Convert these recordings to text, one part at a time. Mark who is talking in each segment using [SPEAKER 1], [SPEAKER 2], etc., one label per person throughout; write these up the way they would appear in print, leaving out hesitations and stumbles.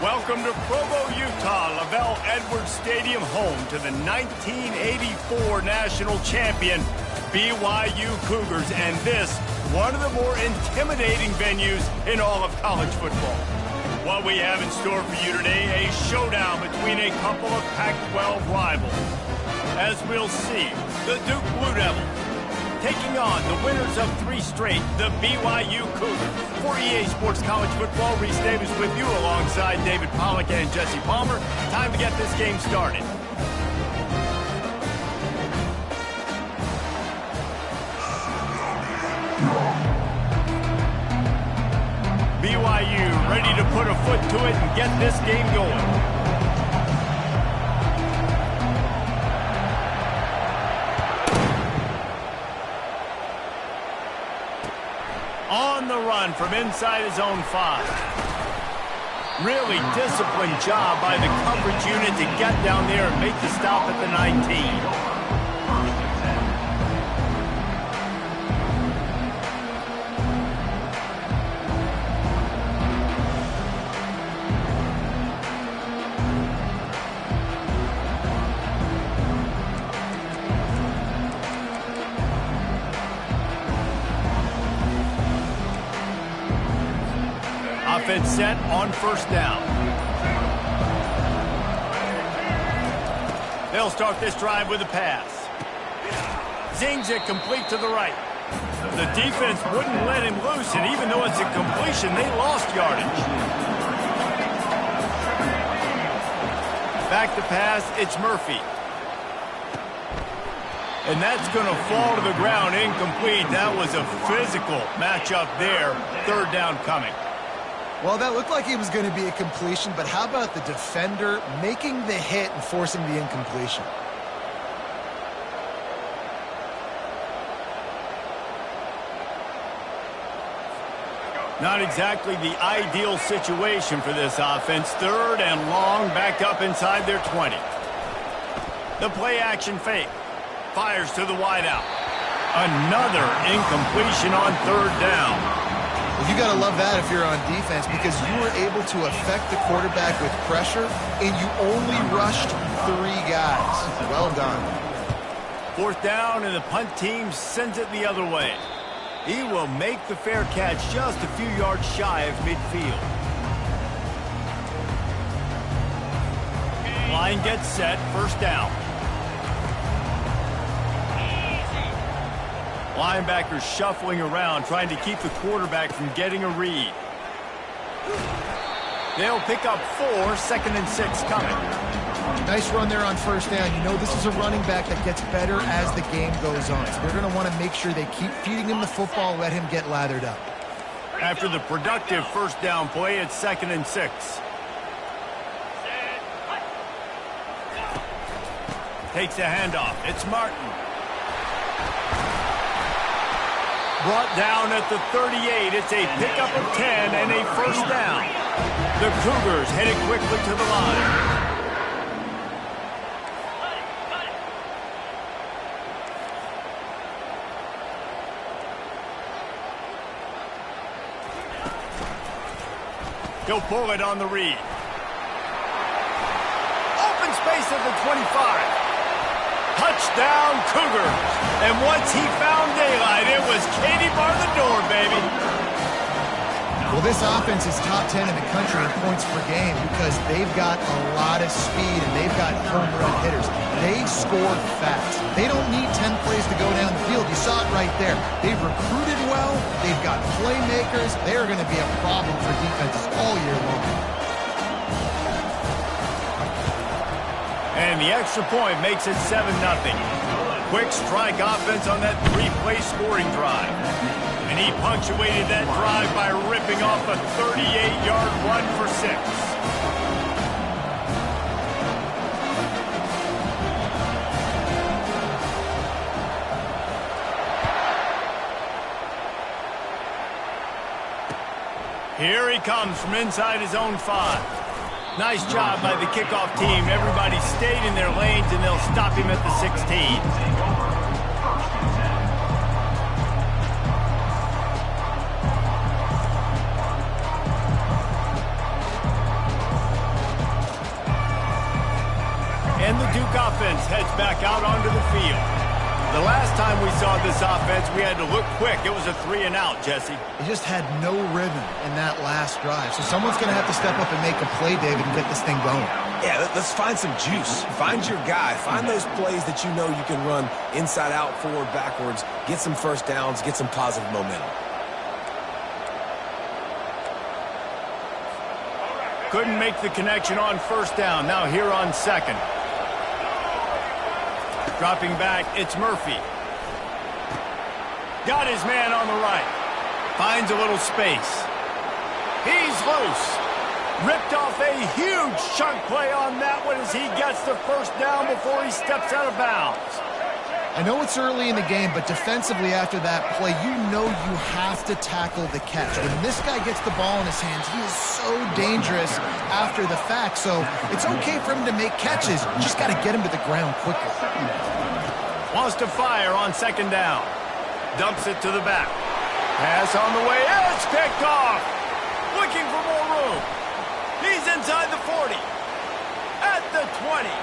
[SPEAKER 1] Welcome to Provo, Utah, Lavelle Edwards Stadium, home to the 1984 national champion BYU Cougars, and this, one of the more intimidating venues in all of college football. What we have in store for you today, a showdown between a couple of Pac-12 rivals. As we'll see, the Duke Blue Devils taking on the winners of 3 straight, the BYU Cougars. For EA Sports College Football, Reese Davis with you alongside David Pollack and Jesse Palmer. Time to get this game started. BYU ready to put a foot to it and get this game going. On the run from inside his own 5. Really disciplined job by the coverage unit to get down there and make the stop at the 19. Offense set on first down. They'll start this drive with a pass. Zings it complete to the right. The defense wouldn't let him loose, and even though it's a completion, they lost yardage. Back to pass, it's Murphy. And that's going to fall to the ground incomplete. That was a physical matchup there. Third down coming.
[SPEAKER 2] Well, that looked like it was going to be a completion, but how about the defender making the hit and forcing the incompletion?
[SPEAKER 1] Not exactly the ideal situation for this offense. Third and long, backed up inside their 20. The play action fake. Fires to the wideout. Another incompletion on third down.
[SPEAKER 2] Well, you got to love that if you're on defense, because you were able to affect the quarterback with pressure, and you only rushed 3 guys. Well done.
[SPEAKER 1] Fourth down, and the punt team sends it the other way. He will make the fair catch just a few yards shy of midfield. Line gets set, first down. Linebackers shuffling around, trying to keep the quarterback from getting a read. They'll pick up 4, second and 6 coming.
[SPEAKER 2] Nice run there on first down. You know this is a running back that gets better as the game goes on. So they're going to want to make sure they keep feeding him the football, let him get lathered up.
[SPEAKER 1] After the productive first down play, it's second and 6. Takes a handoff. It's Martin. Brought down at the 38. It's a pickup of 10 and a first down. The Cougars headed quickly to the line. He'll pull it on the read. Open space at the 25. Touchdown, Cougars. And once he found daylight, it was Katie bar the door, baby.
[SPEAKER 2] Well, this offense is top 10 in the country in points per game because they've got a lot of speed and they've got home run hitters. They score fast. They don't need 10 plays to go down the field. You saw it right there. They've recruited well. They've got playmakers. They're going to be a problem for defenses all year long.
[SPEAKER 1] And the extra point makes it 7-0. Quick strike offense on that three-play scoring drive. And he punctuated that drive by ripping off a 38-yard run for 6. Here he comes from inside his own 5. Nice job by the kickoff team. Everybody stayed in their lanes, and they'll stop him at the 16. And the Duke offense heads back out onto the field. The last time we saw this offense, we had to look quick. It was a 3-and-out, Jesse.
[SPEAKER 2] He just had no rhythm in that last drive. So someone's going to have to step up and make a play, David, and get this thing going.
[SPEAKER 3] Yeah, let's find some juice. Find your guy. Find those plays that you know you can run inside out, forward, backwards. Get some first downs. Get some positive momentum.
[SPEAKER 1] Couldn't make the connection on first down. Now here on second. Dropping back, it's Murphy. Got his man on the right. Finds a little space. He's loose. Ripped off a huge chunk play on that one as he gets the first down before he steps out of bounds.
[SPEAKER 2] I know it's early in the game, but defensively after that play, you know you have to tackle the catch. When this guy gets the ball in his hands, he is so dangerous after the fact. So it's okay for him to make catches. You just got to get him to the ground quickly.
[SPEAKER 1] Wants to fire on second down. Dumps it to the back. Pass on the way. It's picked off. Looking for more room. He's inside the 40. At the 20.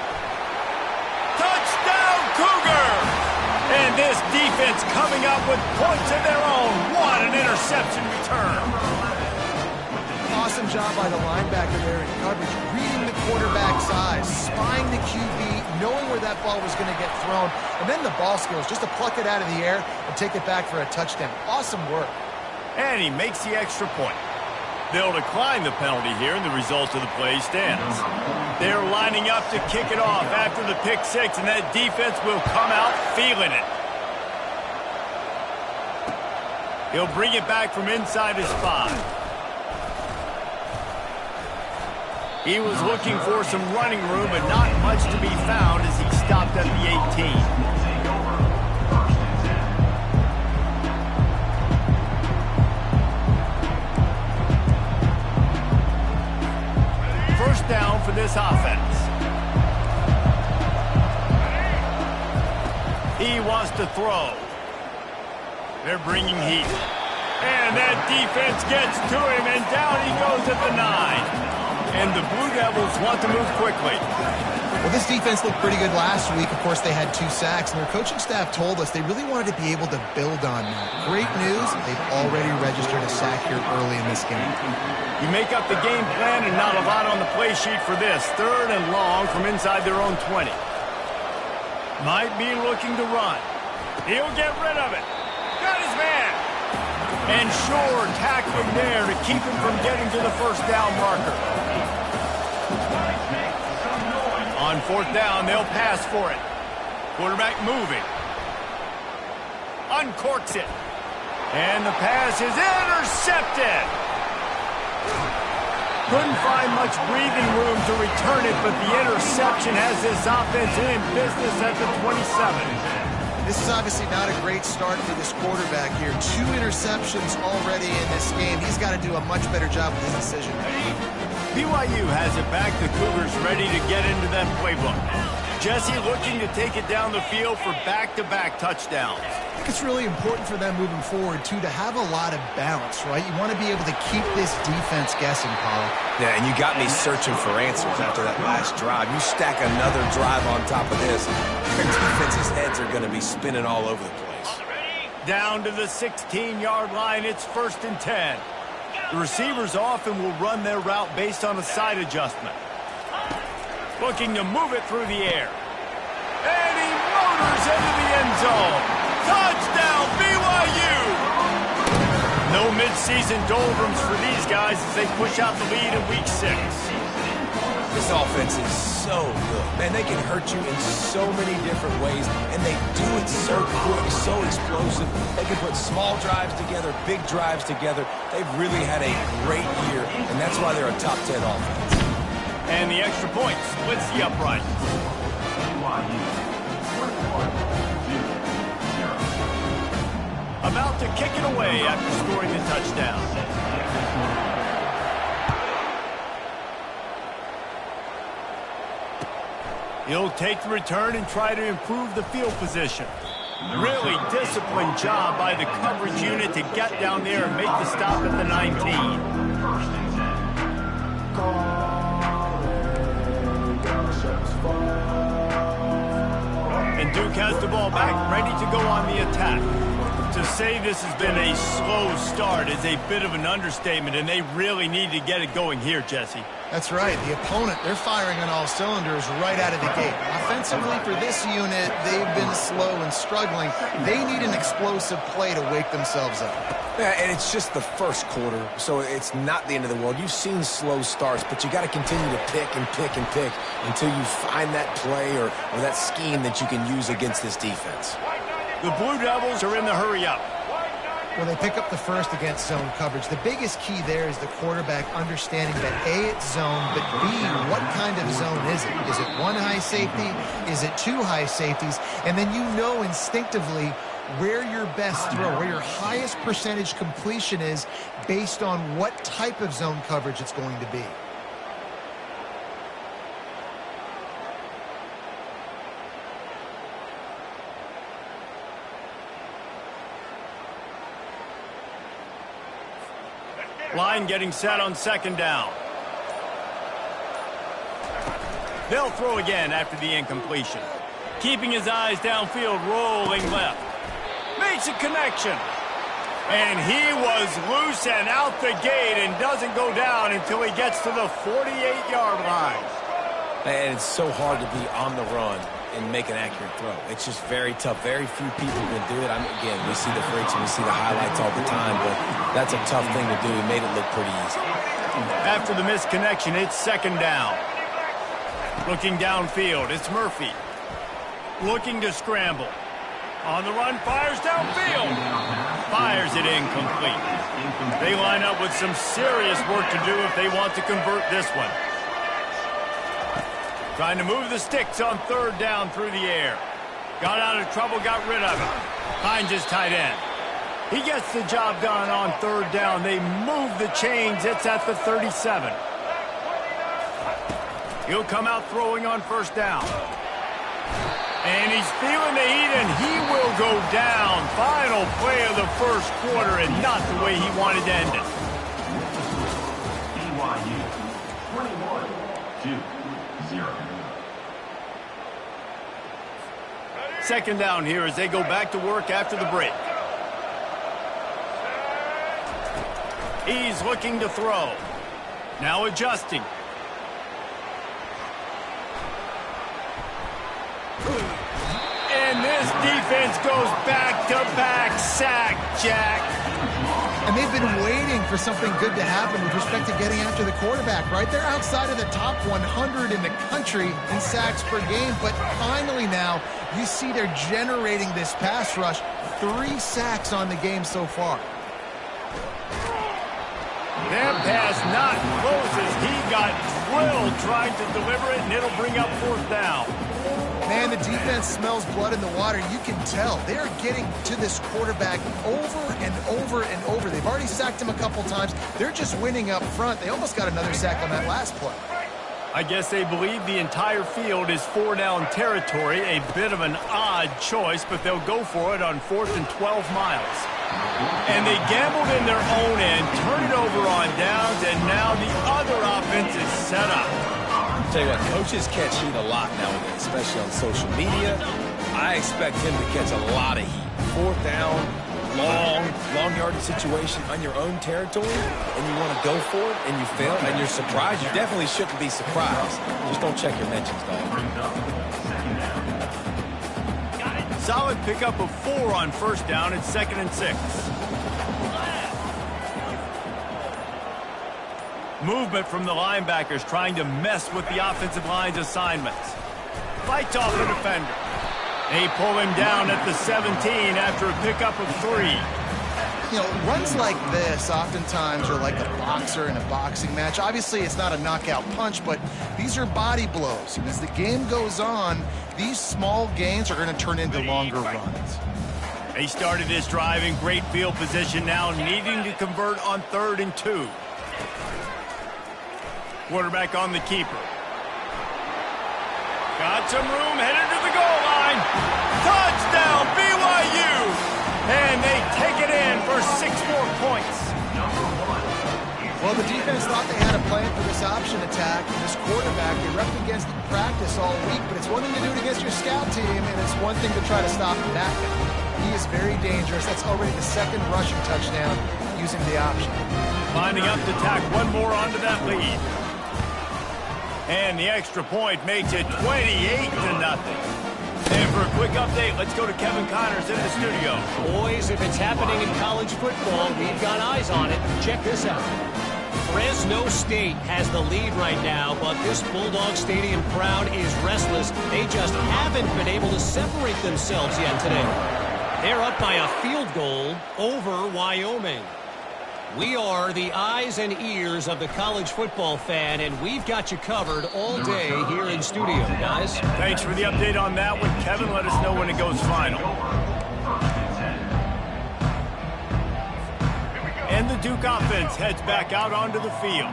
[SPEAKER 1] Touchdown, Cougar! And this defense coming up with points of their own. What an interception return.
[SPEAKER 2] Awesome job by the linebacker there in coverage, reading the quarterback's eyes, spying the QB, knowing where that ball was going to get thrown, and then the ball skills just to pluck it out of the air and take it back for a touchdown. Awesome work.
[SPEAKER 1] And he makes the extra point. They'll decline the penalty here, and the result of the play stands. They're lining up to kick it off after the pick six, and that defense will come out feeling it. He'll bring it back from inside his 5. He was looking for some running room, but not much to be found as he stopped at the 18. First down for this offense. He wants to throw. They're bringing heat. And that defense gets to him, and down he goes at the 9. And the Blue Devils want to move quickly.
[SPEAKER 2] Well, this defense looked pretty good last week. Of course, they had 2 sacks, and their coaching staff told us they really wanted to be able to build on that. Great news, they've already registered a sack here early in this game.
[SPEAKER 1] You make up the game plan and not a lot on the play sheet for this. 3rd and long from inside their own 20. Might be looking to run. He'll get rid of it. Got his man. And sure, tackling there to keep him from getting to the first down marker. On 4th down, they'll pass for it. Quarterback moving. Uncorks it. And the pass is intercepted. Couldn't find much breathing room to return it, but the interception has this offense in business at the 27.
[SPEAKER 2] This is obviously not a great start for this quarterback here. 2 interceptions already in this game. He's got to do a much better job with his decision.
[SPEAKER 1] BYU has it back. The Cougars ready to get into that playbook. Jesse looking to take it down the field for back-to-back touchdowns.
[SPEAKER 2] I think it's really important for them moving forward, too, to have a lot of balance, right? You want to be able to keep this defense guessing, Paul.
[SPEAKER 3] Yeah, and you got me searching for answers after that last drive. You stack another drive on top of this, their defense's heads are going to be spinning all over the place.
[SPEAKER 1] Down to the 16-yard line, it's 1st and 10. The receivers often will run their route based on a side adjustment. Looking to move it through the air. And he motors into the end zone. Touchdown, BYU! No midseason doldrums for these guys as they push out the lead in Week 6.
[SPEAKER 3] This offense is so good. Man, they can hurt you in so many different ways, and they do it so quick, so explosive. They can put small drives together, big drives together. They've really had a great year, and that's why they're a top 10 offense.
[SPEAKER 1] And the extra point splits the upright. About to kick it away after scoring the touchdown. He'll take the return and try to improve the field position. Really disciplined job by the coverage unit to get down there and make the stop at the 19. And Duke has the ball back, ready to go on the attack. To say this has been a slow start is a bit of an understatement, and they really need to get it going here, Jesse.
[SPEAKER 2] That's right. The opponent, they're firing on all cylinders right out of the gate. Offensively, for this unit, they've been slow and struggling. They need an explosive play to wake themselves up.
[SPEAKER 3] Yeah, and it's just the first quarter, so it's not the end of the world. You've seen slow starts, but you got to continue to pick and pick and pick until you find that play or that scheme that you can use against this defense.
[SPEAKER 1] The Blue Devils are in the hurry-up.
[SPEAKER 2] Well, they pick up the first against zone coverage. The biggest key there is the quarterback understanding that A, it's zone, but B, what kind of zone is it? Is it one high safety? Is it two high safeties? And then you know instinctively where your best throw, where your highest percentage completion is based on what type of zone coverage it's going to be.
[SPEAKER 1] Line getting set on second down. They'll throw again after the incompletion. Keeping his eyes downfield, rolling left. Makes a connection. And he was loose and out the gate and doesn't go down until he gets to the 48-yard line.
[SPEAKER 3] And it's so hard to be on the run and make an accurate throw. It's just very tough. Very few people can do it. Again, we see the freaks and we see the highlights all the time, but that's a tough thing to do. He made it look pretty easy.
[SPEAKER 1] After the missed connection, it's second down. Looking downfield, it's Murphy. Looking to scramble. On the run, fires downfield. Fires it incomplete. They line up with some serious work to do if they want to convert this one. Trying to move the sticks on third down through the air. Got out of trouble, got rid of it. Hines is tight end. He gets the job done on third down. They move the chains. It's at the 37. He'll come out throwing on first down. And he's feeling the heat, and he will go down. Final play of the first quarter, and not the way he wanted to end it.
[SPEAKER 4] BYU, 21-0.
[SPEAKER 1] Second down here as they go back to work after the break. He's looking to throw. Now adjusting. And this defense goes back-to-back sack, Jack.
[SPEAKER 2] And they've been waiting for something good to happen with respect to getting after the quarterback, right? They're outside of the top 100 in the country in sacks per game, but finally now you see they're generating this pass rush. 3 sacks on the game so far.
[SPEAKER 1] That pass not close as he got drilled trying to deliver it, and it'll bring up fourth down.
[SPEAKER 2] Man, the defense smells blood in the water. You can tell. They're getting to this quarterback over and over and over. They've already sacked him a couple times. They're just winning up front. They almost got another sack on that last play.
[SPEAKER 1] I guess they believe the entire field is 4-down territory. A bit of an odd choice, but they'll go for it on 4th and 12 miles. And they gambled in their own end, turn it over on downs, and now the other offense is set up.
[SPEAKER 3] Tell you what, coaches catch heat a lot nowadays, especially on social media. I expect him to catch a lot of heat. 4th down, long yardage situation on your own territory, and you want to go for it, and you fail, and you're surprised. You definitely shouldn't be surprised. Just don't check your mentions, dog.
[SPEAKER 1] Solid pickup of 4 on first down. It's 2nd and 6. Movement from the linebackers trying to mess with the offensive line's assignments. Fights off the defender. They pull him down at the 17 after a pickup of 3.
[SPEAKER 2] You know, runs like this oftentimes are like a boxer in a boxing match. Obviously, it's not a knockout punch, but these are body blows. And as the game goes on, these small gains are going to turn into longer runs.
[SPEAKER 1] They started this drive in great field position, now needing to convert on 3rd and 2. Quarterback on the keeper. Got some room, headed to the goal line. Touchdown, BYU! And they take it in for 6 more points.
[SPEAKER 2] Well, the defense thought they had a plan for this option attack. And this quarterback, they repped against in practice all week, but it's one thing to do it against your scout team, and it's one thing to try to stop the back guy. He is very dangerous. That's already the 2nd rushing touchdown using the option.
[SPEAKER 1] Lining up to tack one more onto that lead. And the extra point makes it 28-0. And for a quick update, let's go to Kevin Connors in the studio.
[SPEAKER 4] Boys, if it's happening in college football, we've got eyes on it. Check this out. Fresno State has the lead right now, but this Bulldog Stadium crowd is restless. They just haven't been able to separate themselves yet today. They're up by a field goal over Wyoming. We are the eyes and ears of the college football fan, and we've got you covered all day here in studio, guys.
[SPEAKER 1] Thanks for the update on that one, Kevin. Let us know when it goes final. And the Duke offense heads back out onto the field.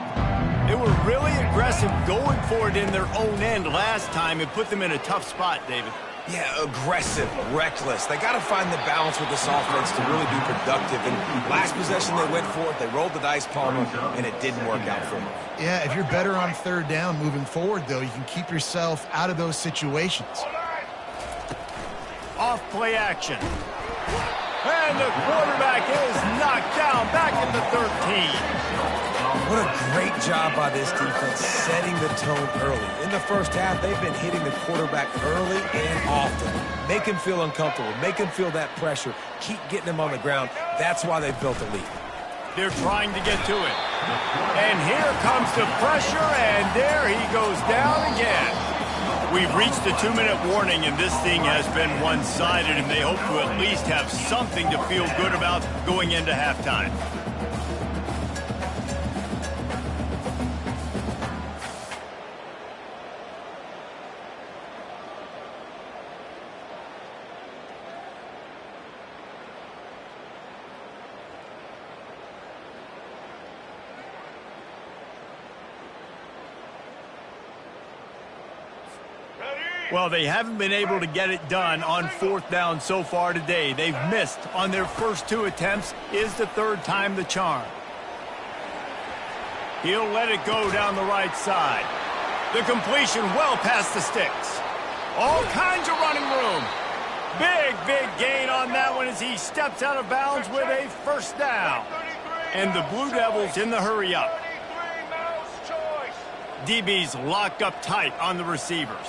[SPEAKER 1] They were really aggressive going for it in their own end last time. It put them in a tough spot, David.
[SPEAKER 3] Yeah, aggressive, reckless. They got to find the balance with this offense to really be productive. And last possession they went for it, they rolled the dice, Palmer, and it didn't work out for them.
[SPEAKER 2] Yeah, if you're better on 3rd down moving forward, though, you can keep yourself out of those situations.
[SPEAKER 1] Off play action. And the quarterback is knocked down back at the 13.
[SPEAKER 3] What a great job by this defense setting the tone early. In the first half, they've been hitting the quarterback early and often. Make him feel uncomfortable. Make him feel that pressure. Keep getting him on the ground. That's why they've built a lead.
[SPEAKER 1] They're trying to get to it. And here comes the pressure, and there he goes down again. We've reached the 2-minute warning, and this thing has been one-sided, and they hope to at least have something to feel good about going into halftime. Well, they haven't been able to get it done on 4th down so far today. They've missed on their first 2 attempts. Is the 3rd time the charm. He'll let it go down the right side. The completion well past the sticks. All kinds of running room. Big gain on that one as he steps out of bounds with a 1st down. And the Blue Devils in the hurry up. DB's locked up tight on the receivers.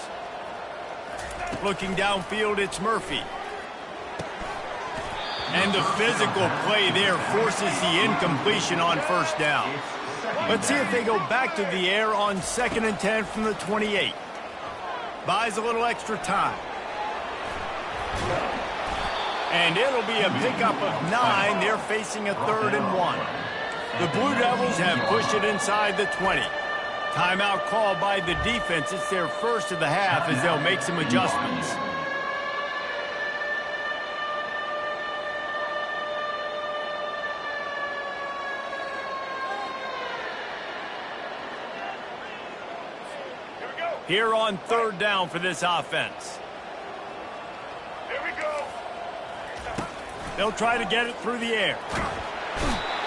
[SPEAKER 1] Looking downfield, it's Murphy. And the physical play there forces the incompletion on 1st down. Let's see if they go back to the air on 2nd and 10 from the 28. Buys a little extra time. And it'll be a pickup of 9. They're facing a 3rd and 1. The Blue Devils have pushed it inside the 20. Timeout called by the defense. It's their first of the half as they'll make some adjustments. Here on 3rd down for this offense.
[SPEAKER 5] Here we go.
[SPEAKER 1] They'll try to get it through the air.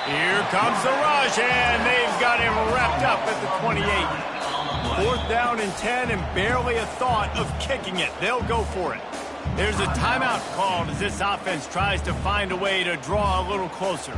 [SPEAKER 1] Here comes the rush, and they've got him wrapped up at the 28. 4th down and 10, and barely a thought of kicking it. They'll go for it. There's a timeout called as this offense tries to find a way to draw a little closer.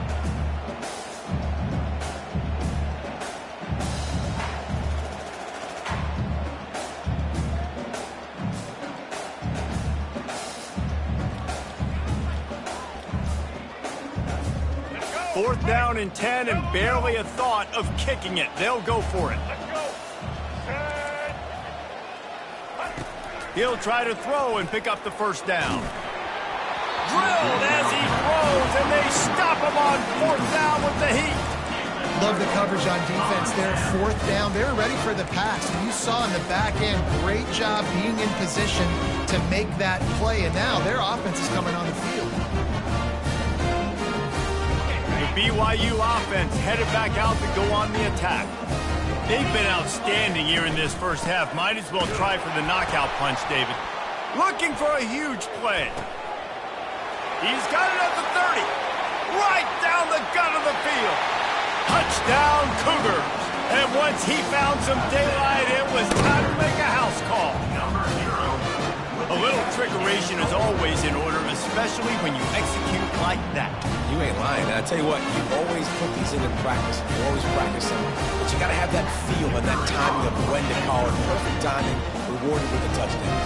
[SPEAKER 1] 4th down and 10 and barely a thought of kicking it. They'll go for it.
[SPEAKER 5] Let's go. Set.
[SPEAKER 1] He'll try to throw and pick up the 1st down. Drilled as he throws, and they stop him on 4th down with the heat.
[SPEAKER 2] Love the coverage on defense there. 4th down, they're ready for the pass. And you saw in the back end, great job being in position to make that play. And now their offense is coming on the field.
[SPEAKER 1] The BYU offense headed back out to go on the attack. They've been outstanding here in this first half. Might as well try for the knockout punch, David. Looking for a huge play. He's got it at the 30. Right down the gut of the field. Touchdown, Cougars. And once he found some daylight, it was time to make a house call. A little trickeration is always in order, especially when you execute like that.
[SPEAKER 3] You ain't lying. And I tell you what, you always put these in practice. You always practice them. But you got to have that feel and that timing of when to call it. Perfect timing, rewarded with a touchdown.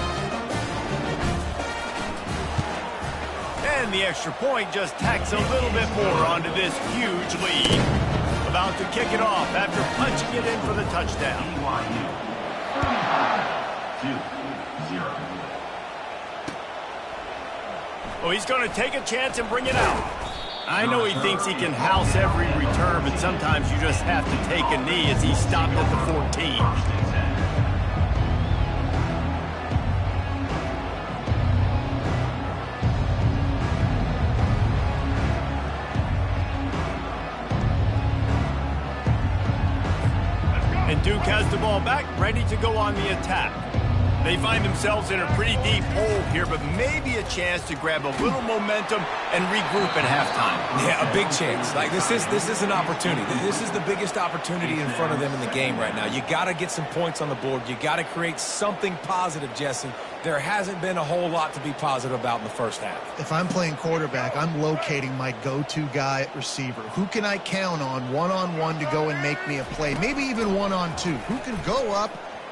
[SPEAKER 1] And the extra point just tacks a little bit more onto this huge lead. About to kick it off after punching it in for the touchdown.
[SPEAKER 5] 2-0.
[SPEAKER 1] Oh, he's going to take a chance and bring it out. I know he thinks he can house every return, but sometimes you just have to take a knee as he stopped at the 14. Duke has the ball back, ready to go on the attack. They find themselves in a pretty deep hole here, but maybe a chance to grab a little momentum and regroup at halftime.
[SPEAKER 3] Yeah, a big chance. Like this is an opportunity. This is the biggest opportunity in front of them in the game right now. You got to get some points on the board. You got to create something positive, Jesse. There hasn't been a whole lot to be positive about in the first half.
[SPEAKER 2] If I'm playing quarterback, I'm locating my go-to guy at receiver. Who can I count on one-on-one to go and make me a play? Maybe even one-on-two. Who can go up,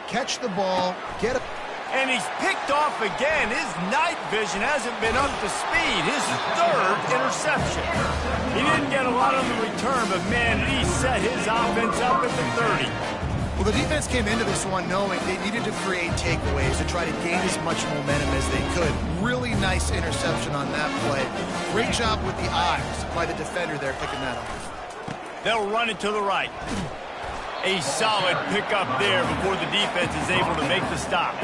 [SPEAKER 2] catch the ball, get a...
[SPEAKER 1] And he's picked off again. His night vision hasn't been up to speed. His 3rd interception. He didn't get a lot on the return, but man, he set his offense up at the 30.
[SPEAKER 2] Well, the defense came into this one knowing they needed to create takeaways to try to gain as much momentum as they could. Really nice interception on that play. Great job with the eyes by the defender there picking that up.
[SPEAKER 1] They'll run it to the right. A solid pickup there before the defense is able to make the stop.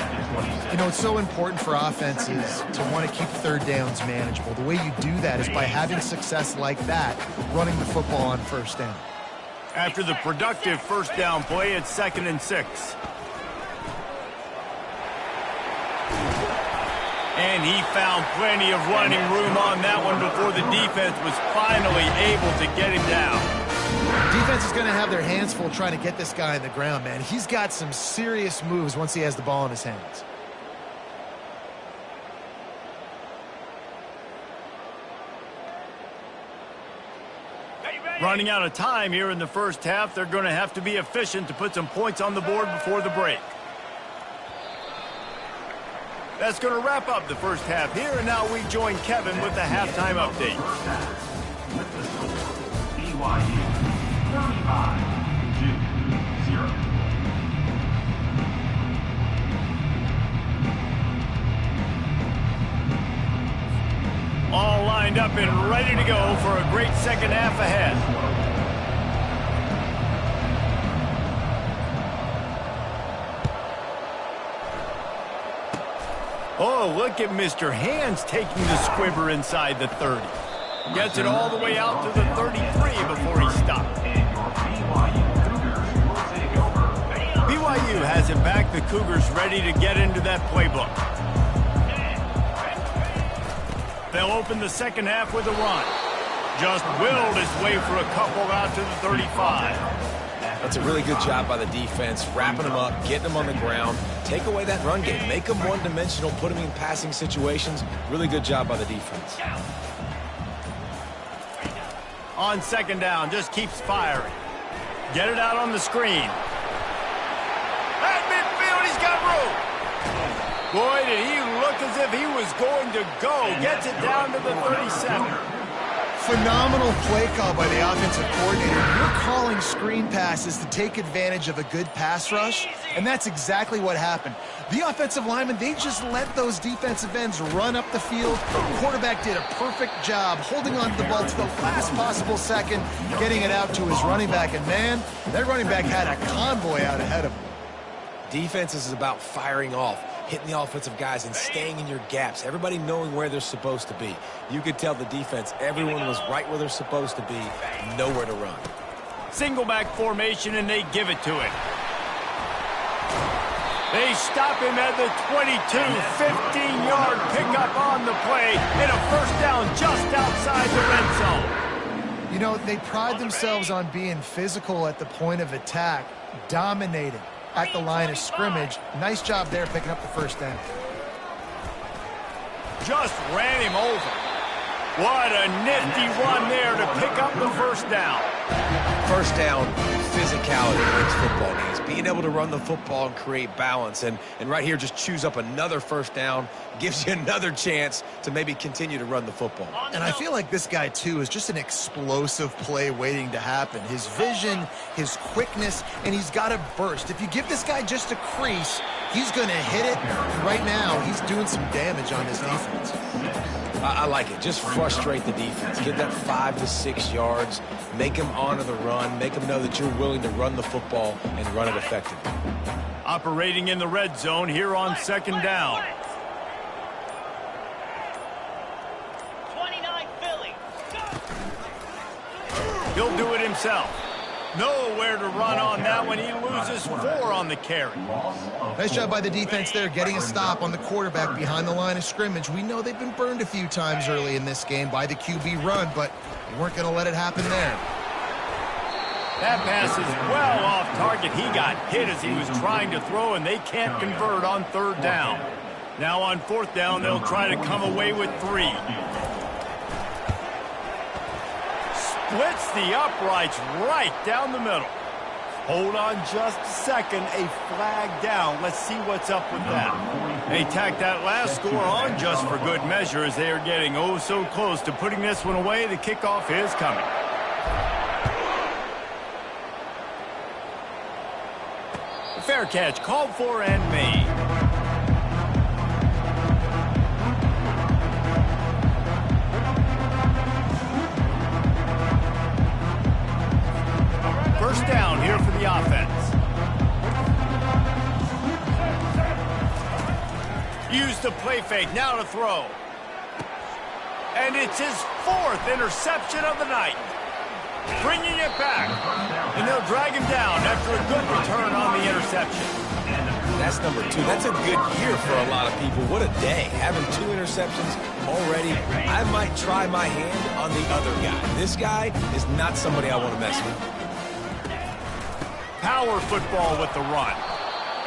[SPEAKER 2] You know, it's so important for offenses to want to keep 3rd downs manageable. The way you do that is by having success like that, running the football on 1st down.
[SPEAKER 1] After the productive 1st down play, it's 2nd and 6. And he found plenty of running room on that one before the defense was finally able to get him down.
[SPEAKER 2] Defense is going to have their hands full trying to get this guy in the ground, man. He's got some serious moves once he has the ball in his hands.
[SPEAKER 1] Running out of time here in the first half, they're going to have to be efficient to put some points on the board before the break. That's going to wrap up the first half here, and now we join Kevin with the halftime update.
[SPEAKER 5] BYU 35-0.
[SPEAKER 1] All lined up and ready to go for a great second half ahead. Oh, look at Mr. Hands taking the squibber inside the 30. Gets it all the way out to the 33 before he stopped. BYU has it back. The Cougars ready to get into that playbook. They'll open the second half with a run. Just willed his way for a couple out to the 35.
[SPEAKER 3] That's a really good job by the defense, wrapping them up, getting them on the ground. Take away that run game. Make them one-dimensional, put them in passing situations. Really good job by the defense.
[SPEAKER 1] On 2nd down, just keeps firing. Get it out on the screen. At midfield, he's got room. Boy, did he look as if he was going to go. Gets it down to the 37.
[SPEAKER 2] Phenomenal play call by the offensive coordinator. You're calling screen passes to take advantage of a good pass rush, and that's exactly what happened. The offensive linemen, they just let those defensive ends run up the field. The quarterback did a perfect job holding on to the ball to the last possible second, getting it out to his running back, and man, that running back had a convoy out ahead of him.
[SPEAKER 3] Defense is about firing off, hitting the offensive guys and staying in your gaps, everybody knowing where they're supposed to be. You could tell the defense, everyone was right where they're supposed to be, nowhere to run.
[SPEAKER 1] Single back formation, and they give it to him. They stop him at the 22, 15-yard pickup on the play, and a first down just outside the red zone.
[SPEAKER 2] You know, they pride themselves on being physical at the point of attack, dominating at the line of scrimmage. Nice job there picking up the first down.
[SPEAKER 1] Just ran him over. What a nifty run there to pick up the first down.
[SPEAKER 3] First down, physicality wins football games. Being able to run the football and create balance. And right here, just choose up another first down, gives you another chance to maybe continue to run the football.
[SPEAKER 2] And I feel like this guy, too, is just an explosive play waiting to happen. His vision, his quickness, and he's got a burst. If you give this guy just a crease, he's going to hit it. And right now, he's doing some damage on his defense.
[SPEAKER 3] I like it. Just frustrate the defense. Give that 5 to 6 yards. Make them honor the run. Make them know that you're willing to run the football and run it effectively.
[SPEAKER 1] Operating in the red zone here on second down.
[SPEAKER 6] 29 Philly.
[SPEAKER 1] He'll do it himself. Nowhere to run on that one. He loses 4 on the carry.
[SPEAKER 2] Nice job by the defense there, getting a stop on the quarterback behind the line of scrimmage. We know they've been burned a few times early in this game by the QB run, but they weren't going to let it happen there.
[SPEAKER 1] That pass is well off target. He got hit as he was trying to throw, and they can't convert on third down. Now on fourth down, they'll try to come away with 3. Splits the uprights right down the middle. Hold on just a second. A flag down. Let's see what's up with that. They tacked that last score on just for good measure as they are getting oh so close to putting this one away. The kickoff is coming. A fair catch called for and made. First down here for the offense. Use the play fake, now to throw. And it's his 4th interception of the night. Bringing it back. And they'll drag him down after a good return on the interception.
[SPEAKER 3] That's number 2. That's a good year for a lot of people. What a day. Having 2 interceptions already. I might try my hand on the other guy. This guy is not somebody I want to mess with.
[SPEAKER 1] Power football with the run.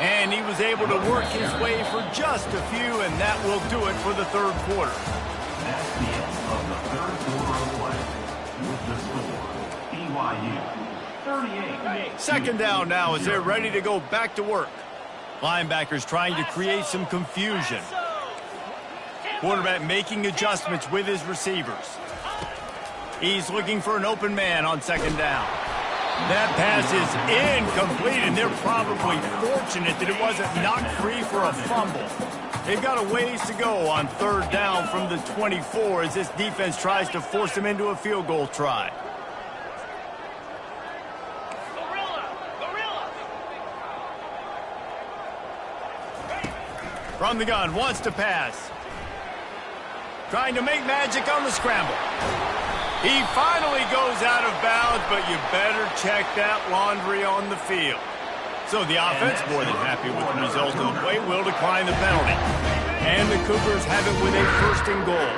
[SPEAKER 1] And he was able to work his way for just a few, and that will do it for the third quarter.
[SPEAKER 5] That's the end of the third quarter of play. With the score, BYU 38.
[SPEAKER 1] Second down now as they're ready to go back to work. Linebackers trying to create some confusion. Quarterback making adjustments with his receivers. He's looking for an open man on second down. That pass is incomplete, and they're probably fortunate that it wasn't knocked free for a fumble. They've got a ways to go on third down from the 24 as this defense tries to force them into a field goal try. From the gun, wants to pass. Trying to make magic on the scramble. He finally goes out of bounds, but you better check that laundry on the field. So the offense, more than happy with the result of the play, will decline the penalty. And the Cougars have it with a 1st and goal.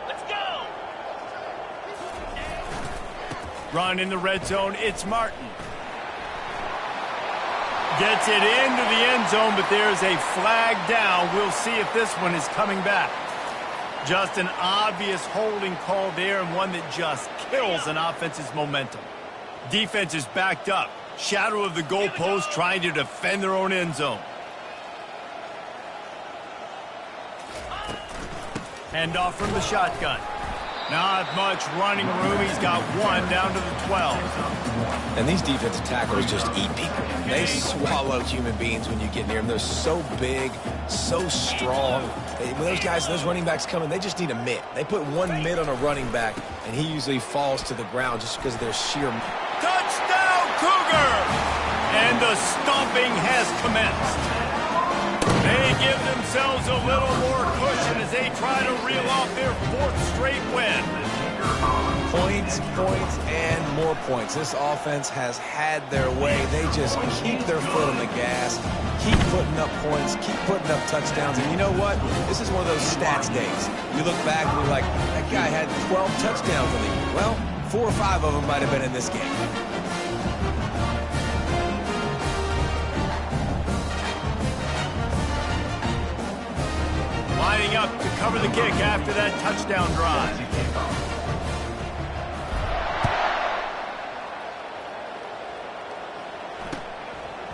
[SPEAKER 6] Let's go.
[SPEAKER 1] Run in the red zone, it's Martin. Gets it into the end zone, but there's a flag down. We'll see if this one is coming back. Just an obvious holding call there, and one that just kills an offense's momentum. Defense is backed up. Shadow of the goalpost, trying to defend their own end zone. Hand off from the shotgun. Not much running room. He's got one down to the 12.
[SPEAKER 3] And these defensive tacklers just eat people. They swallow human beings when you get near them. They're so big, so strong. When those guys, those running backs come in, they just need a mitt. They put one mitt on a running back, and he usually falls to the ground just because of their sheer...
[SPEAKER 1] Touchdown, Cougar! And the stomping has commenced. They give themselves a little more cushion as they try to reel off their 4th straight win.
[SPEAKER 3] Points, points, and more points. This offense has had their way. They just keep their foot on the gas, keep putting up points, keep putting up touchdowns. And you know what? This is one of those stats days. You look back and you're like, that guy had 12 touchdowns in the year. Well, 4 or 5 of them might have been in this game.
[SPEAKER 1] Lining up to cover the kick after that touchdown drive.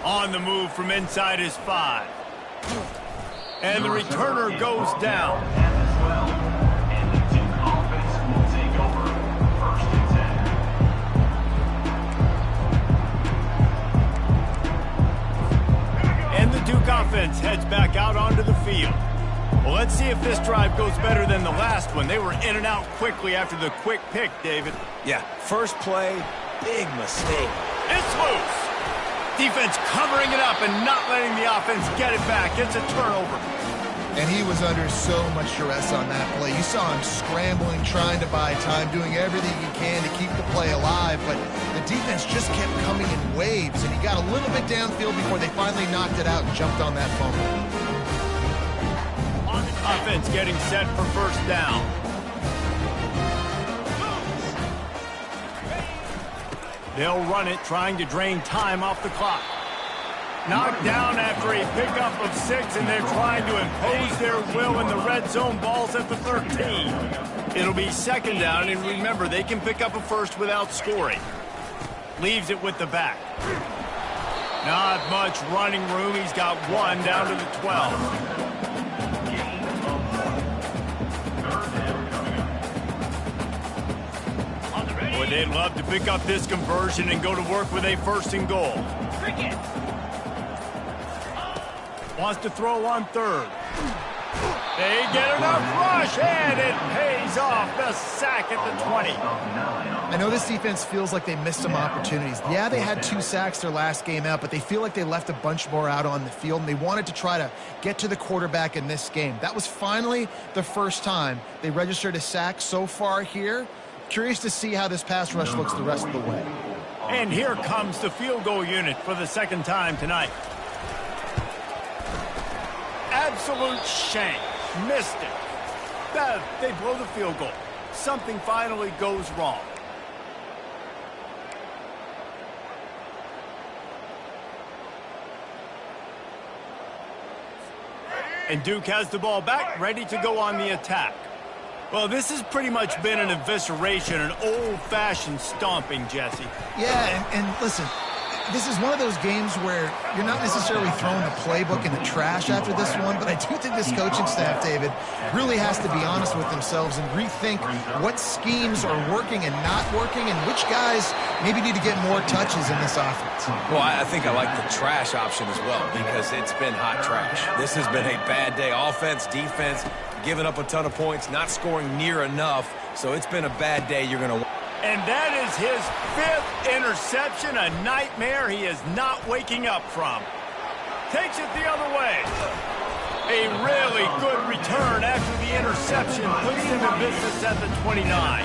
[SPEAKER 1] On the move from inside his 5. And the returner goes down.
[SPEAKER 5] And the Duke offense will take over. 1st and 10.
[SPEAKER 1] And the Duke offense heads back out onto the field. Well, let's see if this drive goes better than the last one. They were in and out quickly after the quick pick, David.
[SPEAKER 3] Yeah, first play, big mistake.
[SPEAKER 1] It's loose. Defense covering it up and not letting the offense get it back. It's a turnover.
[SPEAKER 2] And he was under so much duress on that play. You saw him scrambling, trying to buy time, doing everything he can to keep the play alive. But the defense just kept coming in waves, and he got a little bit downfield before they finally knocked it out and jumped on that fumble.
[SPEAKER 1] Offense getting set for 1st down. They'll run it, trying to drain time off the clock. Knocked down after a pickup of 6, and they're trying to impose their will in the red zone. Balls at the 13. It'll be 2nd down, and remember, they can pick up a 1st without scoring. Leaves it with the back. Not much running room. He's got one down to the 12. Boy, they'd love to pick up this conversion and go to work with a 1st and goal.
[SPEAKER 6] Cricket.
[SPEAKER 1] Wants to throw on 3rd. They get enough rush, and it pays off. The sack at the 20.
[SPEAKER 2] I know this defense feels like they missed some opportunities. Yeah, they had 2 sacks their last game out, but they feel like they left a bunch more out on the field, and they wanted to try to get to the quarterback in this game. That was finally the first time they registered a sack so far here. Curious to see how this pass rush looks the rest of the way.
[SPEAKER 1] And here comes the field goal unit for the 2nd time tonight. Absolute shank. Missed it. They blow the field goal. Something finally goes wrong. And Duke has the ball back, ready to go on the attack. Well, this has pretty much been an evisceration, an old-fashioned stomping, Jesse.
[SPEAKER 2] Yeah, and listen, this is one of those games where you're not necessarily throwing the playbook in the trash after this one, but I do think this coaching staff, David, really has to be honest with themselves and rethink what schemes are working and not working and which guys maybe need to get more touches in this offense.
[SPEAKER 3] Well, I think I like the trash option as well because it's been hot trash. This has been a bad day. Offense, defense, giving up a ton of points, not scoring near enough. So it's been a bad day. You're going to...
[SPEAKER 1] And that is his 5th interception, a nightmare he is not waking up from. Takes it the other way. A really good return after the interception puts him in business at the 29.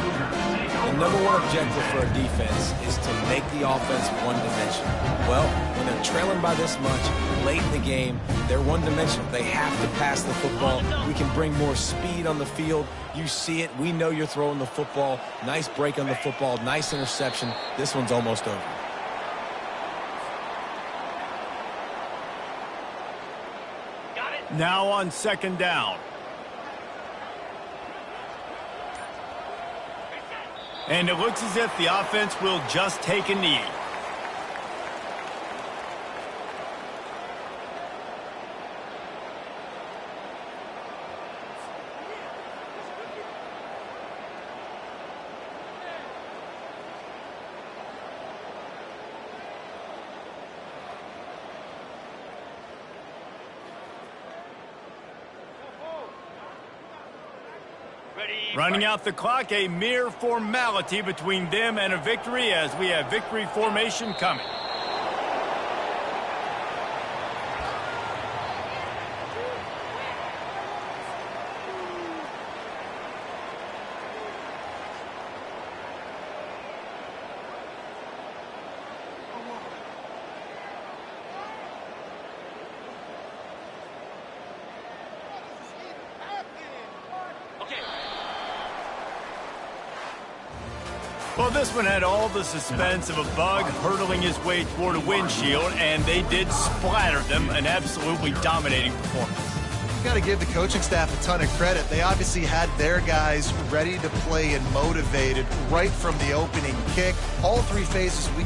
[SPEAKER 3] The number one objective for a defense is to make the offense one-dimensional. Well, when they're trailing by this much late in the game, they're one-dimensional. They have to pass the football. We can bring more speed on the field. You see it. We know you're throwing the football. Nice break on the football. Nice interception. This one's almost over.
[SPEAKER 1] Now on 2nd down. And it looks as if the offense will just take a knee. Running out the clock, a mere formality between them and a victory as we have victory formation coming. Well, this one had all the suspense of a bug hurtling his way toward a windshield, and they did splatter them. An absolutely dominating performance.
[SPEAKER 2] You got to give the coaching staff a ton of credit. They obviously had their guys ready to play and motivated right from the opening kick. All three phases, we